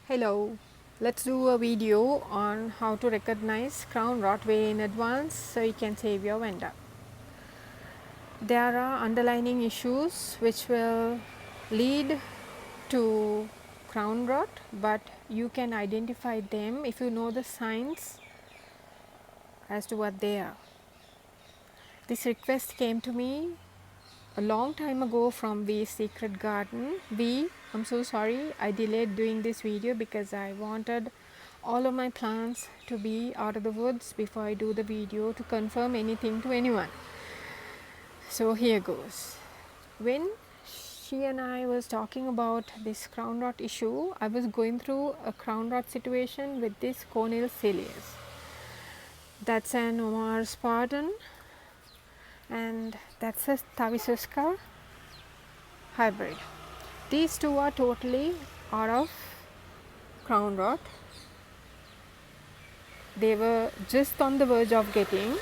Hello, let's do a video on how to recognize crown rot way in advance so you can save your Vanda. There are underlying issues which will lead to crown rot, but you can identify them if you know the signs as to what they are. This request came to me a long time ago from V's Secret Garden. V, I'm so sorry I delayed doing this video because I wanted all of my plants to be out of the woods before I do the video to confirm anything to anyone. So here goes. When she and I was talking about this crown rot issue, I was going through a crown rot situation with this Cornel Cilius. That's an Omar's pardon, and that's a Tavisusca hybrid. These two are totally out of crown rot. They were just on the verge of getting.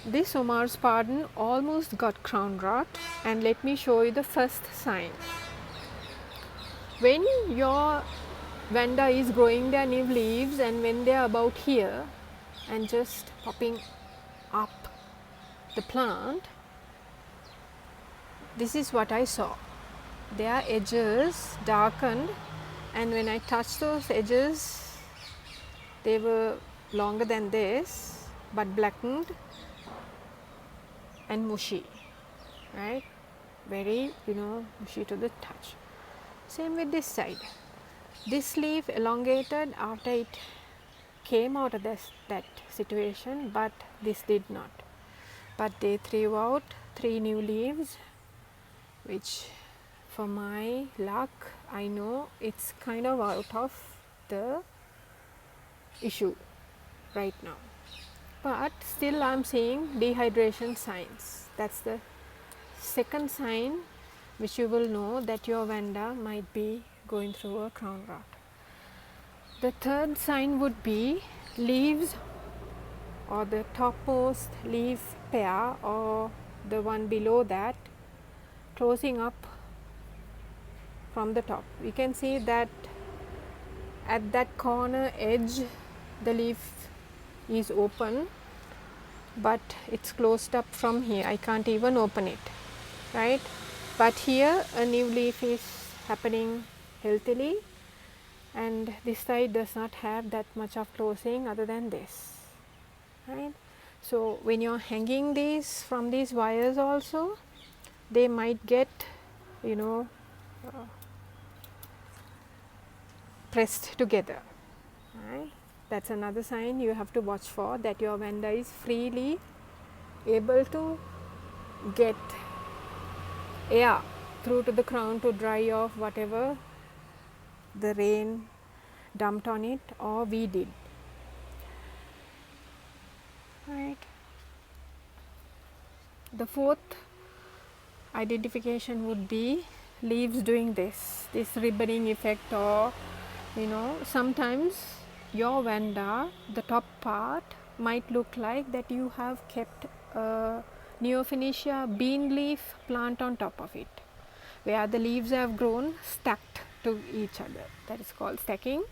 This Omar's pardon almost got crown rot, and let me show you the first sign. When your Vanda is growing their new leaves and when they are about here and just popping up the plant, this is what I saw. Their edges darkened, and when I touched those edges, they were longer than this but blackened and mushy, right? Very, mushy to the touch. Same with this side. This leaf elongated after it came out of that situation, but this did not. But they threw out 3 new leaves, which for my luck, I know it's kind of out of the issue right now. But still I'm seeing dehydration signs. That's the second sign which you will know that your Vanda might be going through a crown rot. The third sign would be leaves, or the topmost leaf pair or the one below that, closing up from the top. You can see that at that corner edge the leaf is open, but it's closed up from here. I can't even open it, right? But here a new leaf is happening healthily, and this side does not have that much of closing other than this, right? So when you're hanging these from these wires also, they might get pressed together, right? That's another sign you have to watch for, that your Vanda is freely able to get air through to the crown to dry off whatever the rain dumped on it or we did, right? The fourth identification would be leaves doing this ribbon effect, or sometimes your Vanda, the top part might look like that you have kept a Neophanesia bean leaf plant on top of it, where the leaves have grown stacked to each other. That is called stacking.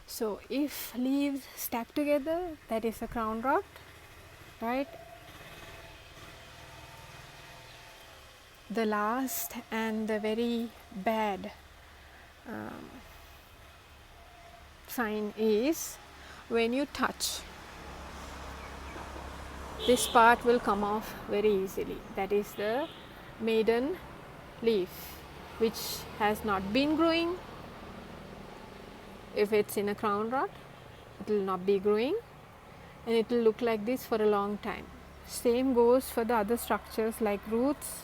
So if leaves stack together, that is a crown rot, right? The last and the very bad sign is when you touch, this part will come off very easily. That is the maiden leaf, which has not been growing. If it's in a crown rot, it will not be growing, and it will look like this for a long time. Same goes for the other structures like roots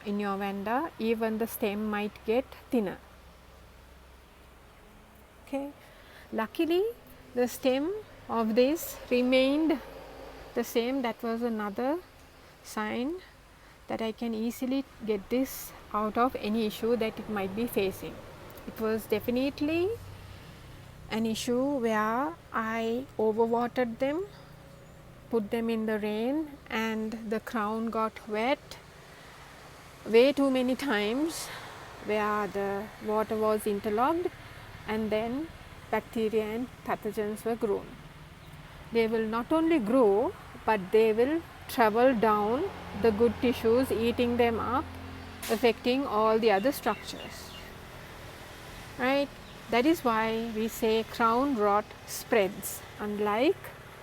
in your Vanda. Even the stem might get thinner. Okay. Luckily, the stem of this remained the same. That was another sign that I can easily get this out of any issue that it might be facing. It was definitely an issue where I overwatered them, put them in the rain, and the crown got wet way too many times, where the water was interlocked, and then bacteria and pathogens were grown. They will not only grow, but they will travel down the good tissues, eating them up, affecting all the other structures. Right? That is why we say crown rot spreads, unlike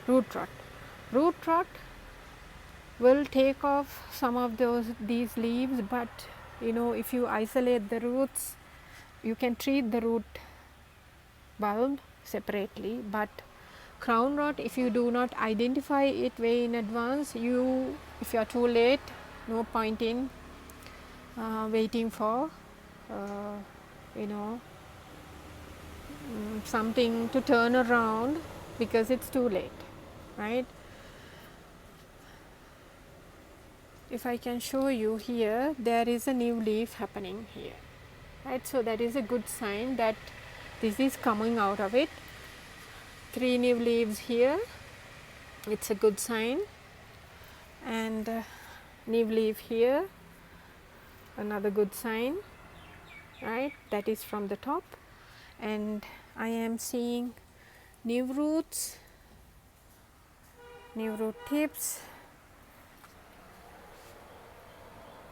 root rot. Root rot will take off some of these leaves, but if you isolate the roots, you can treat the root bulb separately. But crown rot, if you do not identify it way in advance, if you are too late, no point in waiting for something to turn around, because it's too late, right? If I can show you here, there is a new leaf happening here, right? So that is a good sign that this is coming out of it. 3 new leaves here, it's a good sign, and new leaf here, another good sign, right? That is from the top, and I am seeing new roots, new root tips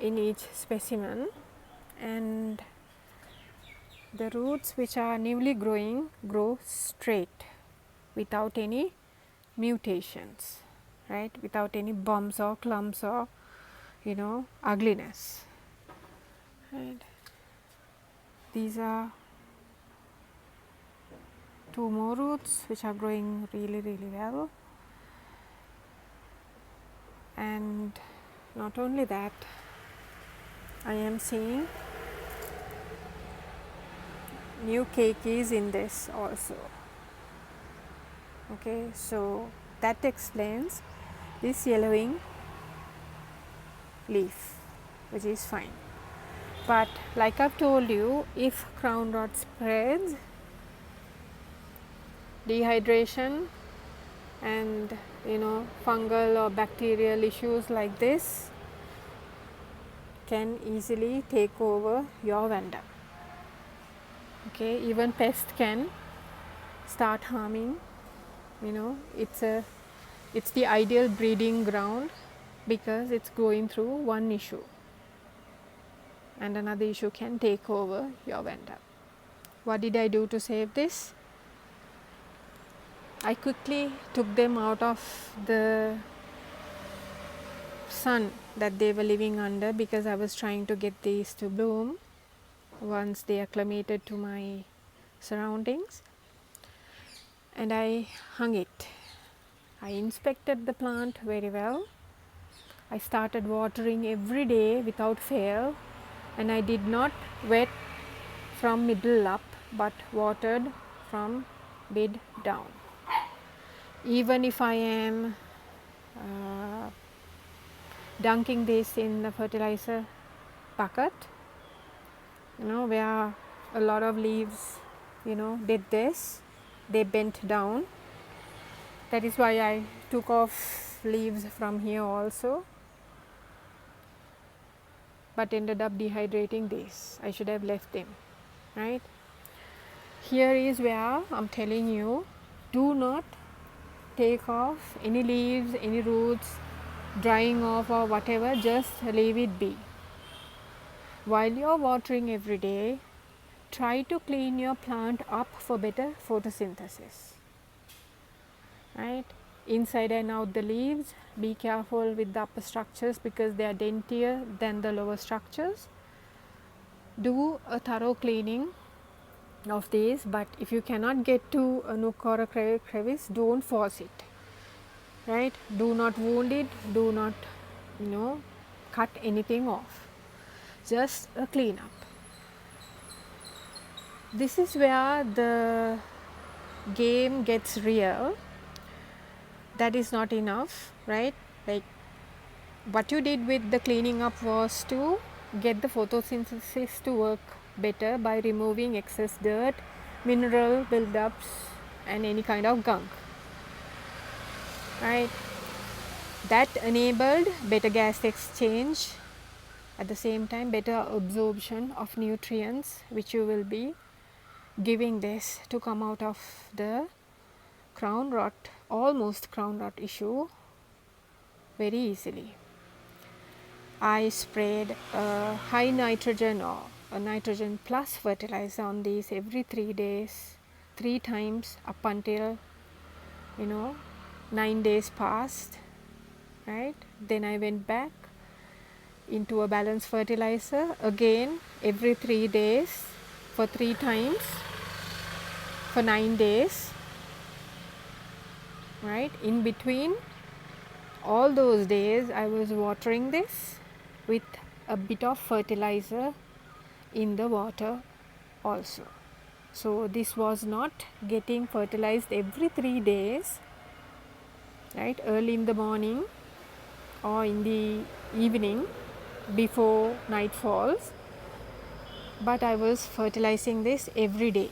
in each specimen, and the roots which are newly growing grow straight without any mutations, right? Without any bumps or clumps or ugliness. Right. These are 2 more roots which are growing really well, and not only that, I am seeing new keikis in this also. Okay, so that explains this yellowing leaf, which is fine. But like I've told you, if crown rot spreads, dehydration and fungal or bacterial issues like this can easily take over your Vanda. Okay, even pest can start harming. It's the ideal breeding ground, because it's going through one issue, and another issue can take over your Vanda. What did I do to save this? I quickly took them out of the sun that they were living under, because I was trying to get these to bloom once they acclimated to my surroundings, and I hung it. I inspected the plant very well. I started watering every day without fail, and I did not wet from middle up, but watered from mid down. Even if I am dunking this in the fertilizer bucket, where a lot of leaves did this, they bent down. That is why I took off leaves from here also, but ended up dehydrating these. I should have left them, right? Here is where I'm telling you, do not take off any leaves, any roots, drying off or whatever, just leave it be. While you're watering every day, try to clean your plant up for better photosynthesis, right? Inside and out the leaves, be careful with the upper structures, because they are daintier than the lower structures. Do a thorough cleaning of these, but if you cannot get to a nook or a crevice, don't force it, right? Do not wound it, do not cut anything off, just a clean up. This is where the game gets real. That is not enough, right? Like, what you did with the cleaning up was to get the photosynthesis to work better by removing excess dirt, mineral buildups, and any kind of gunk, right? That enabled better gas exchange at the same time better absorption of nutrients which you will be giving this to come out of the crown rot, almost crown rot issue very easily. I sprayed a high nitrogen or a nitrogen plus fertilizer on these every 3 days, 3 times up until 9 days passed, right? Then I went back into a balanced fertilizer again every 3 days for 3 times for 9 days, right? In between all those days I was watering this with a bit of fertilizer in the water also. So this was not getting fertilized every 3 days, right, early in the morning or in the evening before night falls, but I was fertilizing this every day,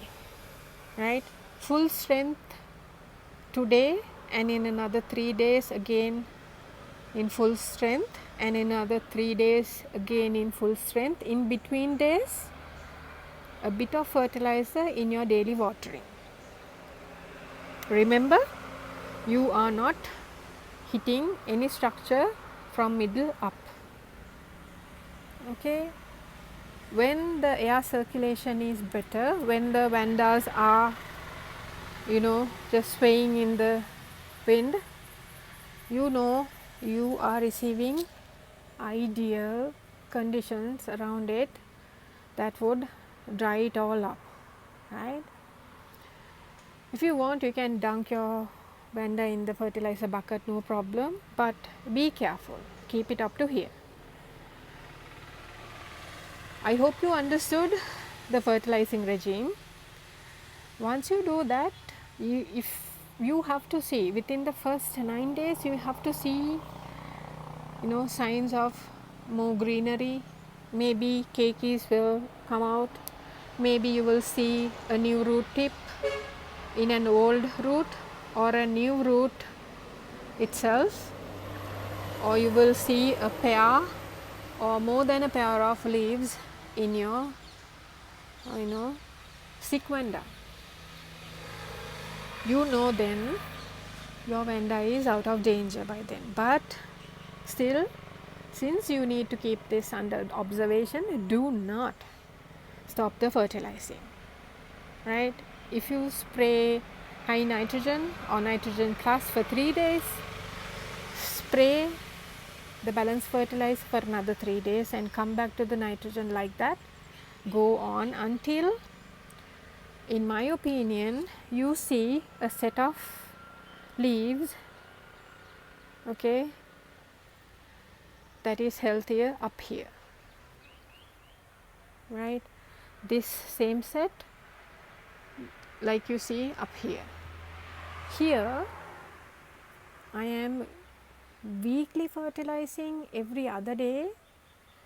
right, full strength today and in another 3 days again in full strength and in another 3 days again in full strength. In between days a bit of fertilizer in your daily watering. Remember, you are not hitting any structure from middle up. Okay, when the air circulation is better, when the vandas are just swaying in the wind, you are receiving ideal conditions around it that would dry it all up, right? If you want, you can dunk your vanda in the fertilizer bucket, no problem, but be careful, keep it up to here. I hope you understood the fertilizing regime. Once you do that, if you have to see within the first 9 days, you have to see signs of more greenery, maybe keikis will come out, maybe you will see a new root tip in an old root or a new root itself, or you will see a pair or more than a pair of leaves in your sick vanda. Then your vanda is out of danger by then, but still, since you need to keep this under observation, do not stop the fertilizing, right? If you spray high nitrogen or nitrogen plus for 3 days, spray the balanced fertilizer for another 3 days and come back to the nitrogen like that. Go on until, in my opinion, you see a set of leaves, okay, that is healthier up here, right? This same set like you see up here. Here I am weekly fertilizing every other day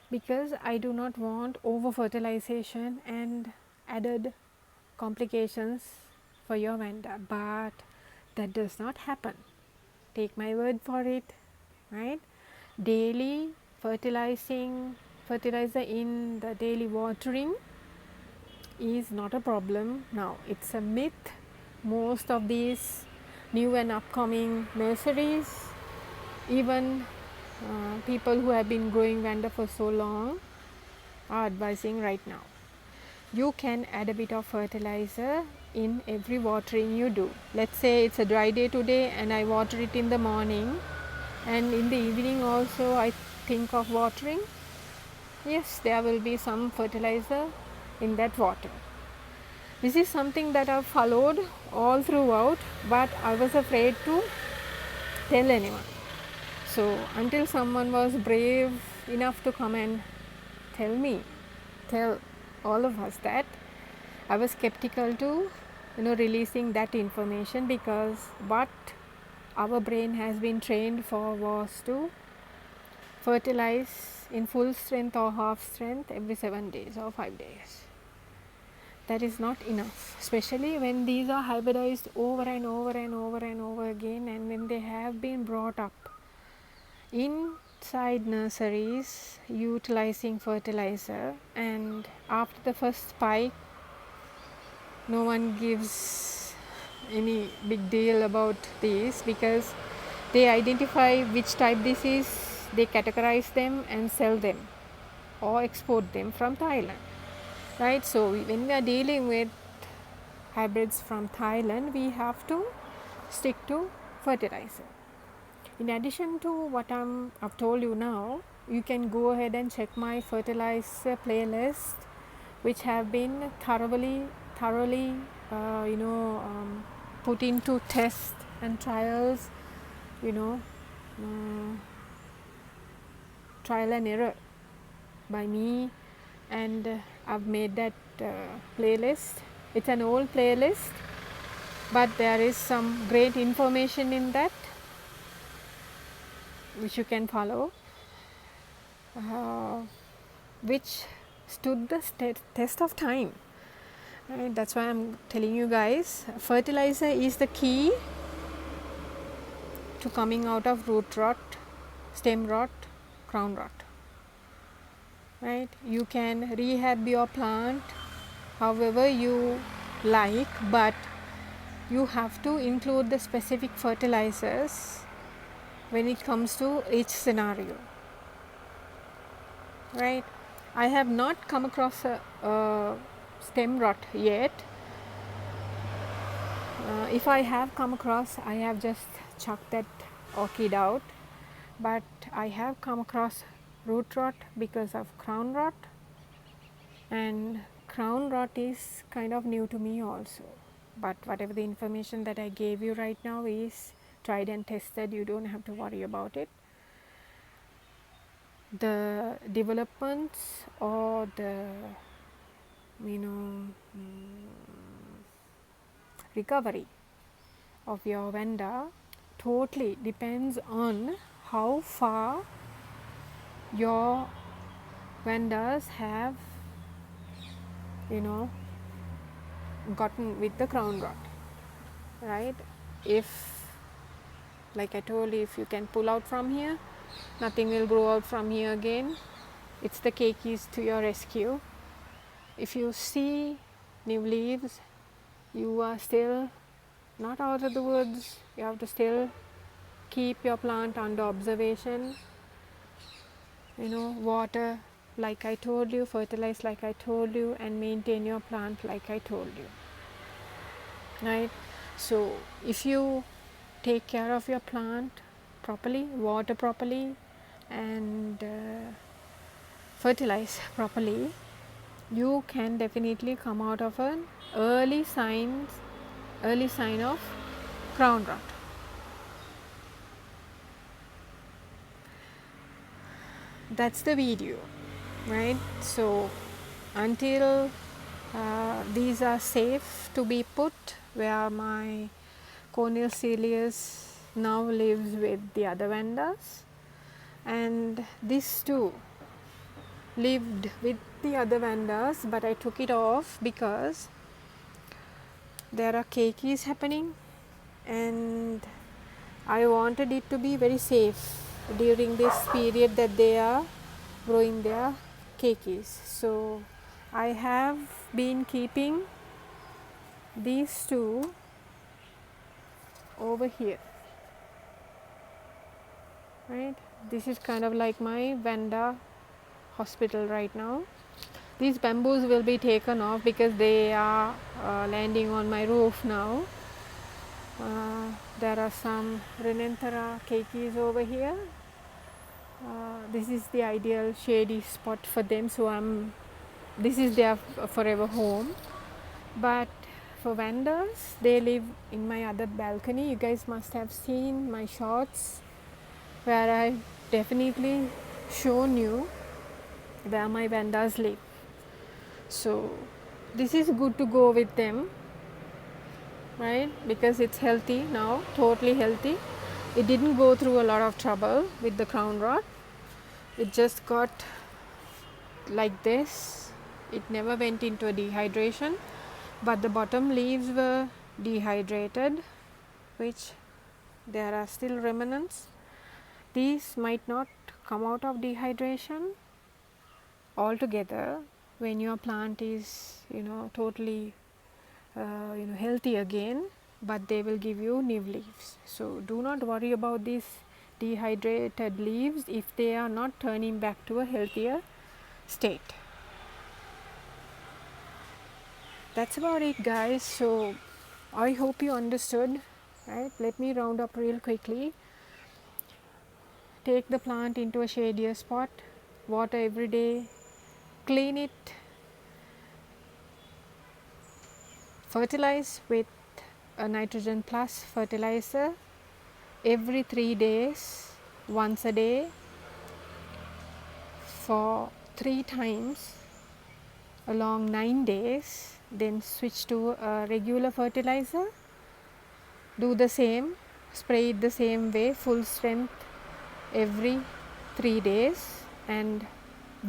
because I do not want over fertilization and added complications for your vanda, but that does not happen. Take my word for it, right? Daily fertilizer in the daily watering is not a problem now. It's a myth. Most of these new and upcoming nurseries, even people who have been growing vanda for so long, are advising right now. You can add a bit of fertilizer in every watering you do. Let's say it's a dry day today and I water it in the morning, and in the evening also I think of watering. Yes, there will be some fertilizer in that water. This is something that I've followed all throughout, but I was afraid to tell anyone. So until someone was brave enough to come and tell all of us that, I was skeptical to releasing that information, because what our brain has been trained for was to fertilize in full strength or half strength every 7 days or 5 days. That is not enough, especially when these are hybridized over and over again, and when they have been brought up in outside nurseries utilizing fertilizer, and after the first spike no one gives any big deal about this, because they identify which type this is, they categorize them and sell them or export them from Thailand, right? So when we are dealing with hybrids from Thailand, we have to stick to fertilizer. In addition to what I've told you now, you can go ahead and check my fertilizer playlist, which have been thoroughly put into tests and trials, trial and error by me, and I've made that playlist. It's an old playlist, but there is some great information in that which you can follow, which stood the test of time. Right? That's why I'm telling you guys, fertilizer is the key to coming out of root rot, stem rot, crown rot. Right? You can rehab your plant however you like, but you have to include the specific fertilizers when it comes to each scenario. Right? I have not come across a stem rot yet. If I have come across, I have just chucked that orchid out, but I have come across root rot because of crown rot, and crown rot is kind of new to me also. But whatever the information that I gave you right now is tried and tested, you don't have to worry about it. The developments or the recovery of your Vanda totally depends on how far your Vandas have gotten with the crown rot, right? If, like I told you, if you can pull out from here, nothing will grow out from here again. It's the keikis to your rescue. If you see new leaves, you are still not out of the woods. You have to still keep your plant under observation, water like I told you, fertilize like I told you, and maintain your plant like I told you, right? So if you take care of your plant properly, water properly, and fertilize properly, you can definitely come out of an early sign of crown rot. That's the video, right? So until these are safe to be put where my Cornel Celius now lives with the other Vandas, and this too lived with the other Vandas, but I took it off because there are keikis happening and I wanted it to be very safe during this period that they are growing their keikis. So I have been keeping these two over here, right? This is kind of like my Vanda hospital right now. These bamboos will be taken off because they are landing on my roof now. There are some Renanthera keikis over here. This is the ideal shady spot for them, so this is their forever home. But for Vandas, they live in my other balcony. You guys must have seen my shots where I definitely shown you where my Vandas live. So this is good to go with them, right? Because it's healthy now, totally healthy. It didn't go through a lot of trouble with the crown rot. It just got like this. It never went into a dehydration, but the bottom leaves were dehydrated, which there are still remnants. These might not come out of dehydration altogether when your plant is totally healthy again, but they will give you new leaves. So, do not worry about these dehydrated leaves if they are not turning back to a healthier state. That's about it, guys. So, I hope you understood, right? Let me round up real quickly. Take the plant into a shadier spot, water every day, clean it, fertilize with a nitrogen plus fertilizer every 3 days, once a day for 3 times along 9 days, then switch to a regular fertilizer. Do the same, spray it the same way, full strength every 3 days and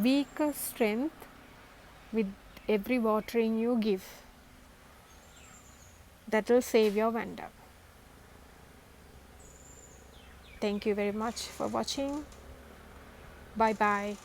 weaker strength with every watering you give. That will save your Vanda. Thank you very much for watching. Bye bye.